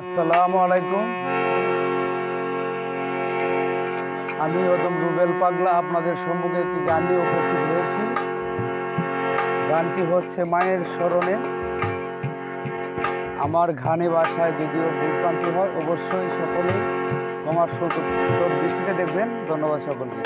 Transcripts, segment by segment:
আসসালামু আলাইকুম। আমি ওদম রুবেল পাগলা আপনাদের সম্মুখে একটি গান নিয়ে উপস্থিত হয়েছি। গানটি হচ্ছে মায়ের স্মরণে। আমার গানে ভাষায় যদিও ভুলভ্রান্তি হয়, অবশ্যই সকলেই ক্ষমার সুন্দর দৃষ্টিতে দেখবেন। ধন্যবাদ সকলকে।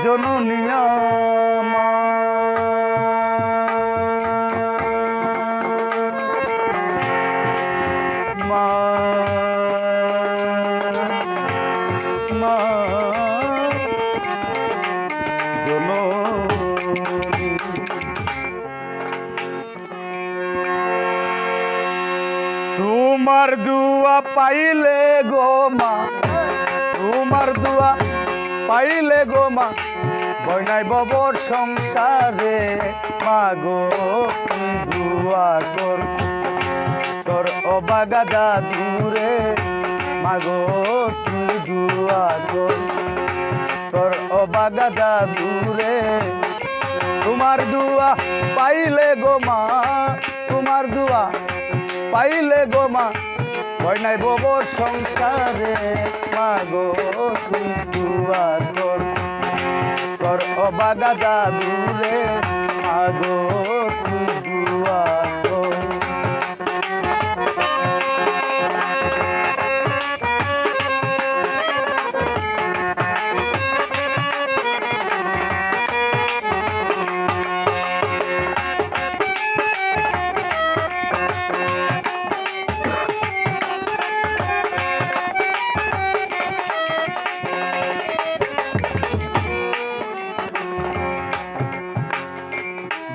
জননিয়া মা মা মা জননী তোমার দুয়া পাইলে গো মা, তোমার দুয়া পাইলে গো মা, বইনাই ববর সংসারে মাগো তুই দুয়া কর তোর অবাগা দাদুরে, মাগো তুই দুয়া কর তোর অবাগা দাদুরে। তোমার দুয়া পাইলে গো মা, তোমার দুয়া পাইলে গো মা, বইনাই ববর সংসারে মাগো তুই দুয়া কর তোর অবাগা দাদুরে, মাগো তুই দুয়া কর।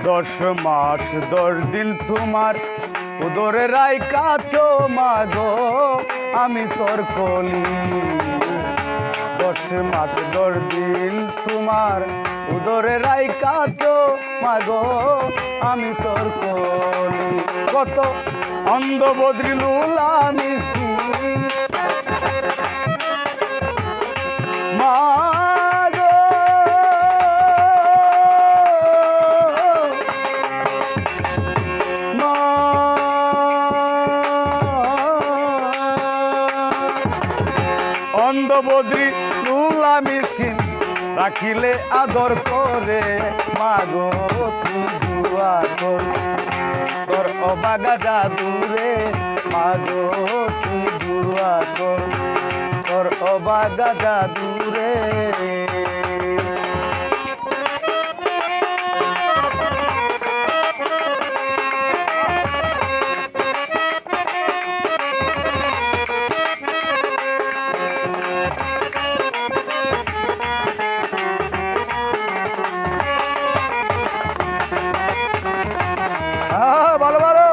দশ মাস 10 দিন তোমার উদরে রাই কাছো মাগো আমি তোর কলি। 10 মাস 10 দিন তোমার উদরে রাই কাছো মাগো আমি তোর কলি। কত অন্ধ বদ্রি লুলা মিসকিন মা অন্ধবদ্রি লুলা মিসকিন রাখিলে আদর করে মাগো তুই দুয়া কর তোর অবাগা দাদুরে, মাগো তুই দুয়া কর তোর অবাগা দাদুরে। ভালো ভালো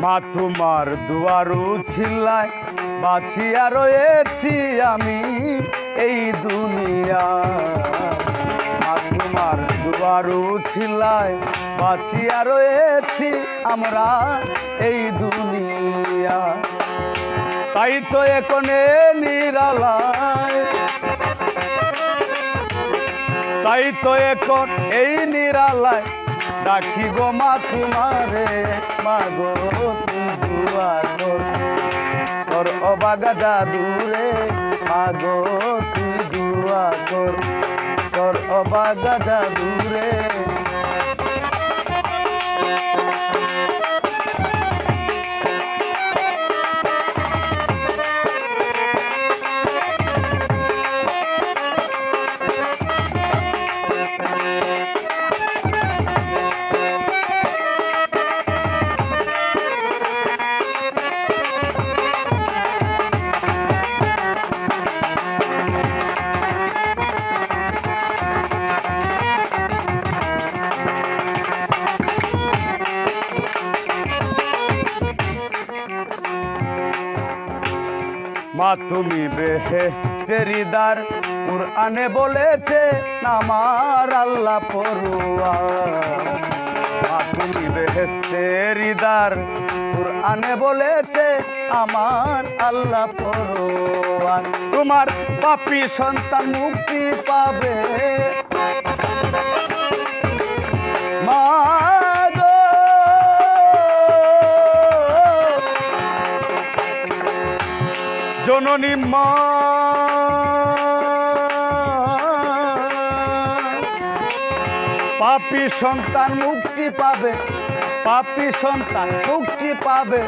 মা তোমার দুয়ারু ছিলায় বাঁচিয়া রয়েছি আমি এই দুনিয়া। মা তোমার দুয়ারু ছিলায় বাঁচিয়া রয়েছি আমরা এই দুনিয়া। তাই তো এখনে নিরালায়, তাই তো এখন এই নিরালায় ডাকি গো মা তোমারে, মাগো তুই দুয়া কর তোর অবাগা দাদুরে, মাগো তুই দুয়া কর তোর অবাগা দাদুরে। মা তুমি বেহেশতের দ্বার, কুরআনে বলেছে আমার আল্লাহ পরোয়ার। মা তুমি বেহেশতের দ্বার, কুরআনে বলেছে আমার আল্লাহ পরোয়ার। তোমার পাপী সন্তান মুক্তি পাবে মা গো, জননী মা। পাপী সন্তান মুক্তি পাবে, পাপী সন্তান মুক্তি পাবে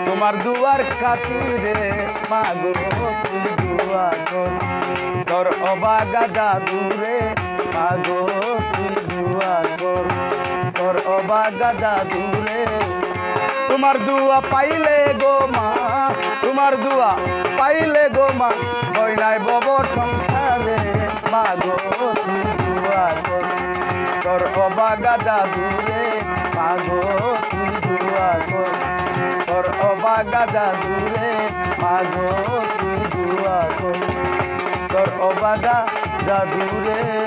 তোমার দুয়ার খাতিরে মা গো, তুমি দুয়া কর তোর অবাগা জাদুরে মা গো, তুমি দুয়া কর তোর অবাগা জাদুরে। তোমার দুয়া পাইলে গো মা, তোমার দুয়া পাইলে গো মা, ভয় নাই বব সংসারে মা গো, তুমি দুয়া কর তোর অবাগা জাদুরে মা গো, তুমি দুয়া কর তোর অবাগা জাদুরে মা গো, তুমি দুয়া কর তোর অবাগা জাদুরে।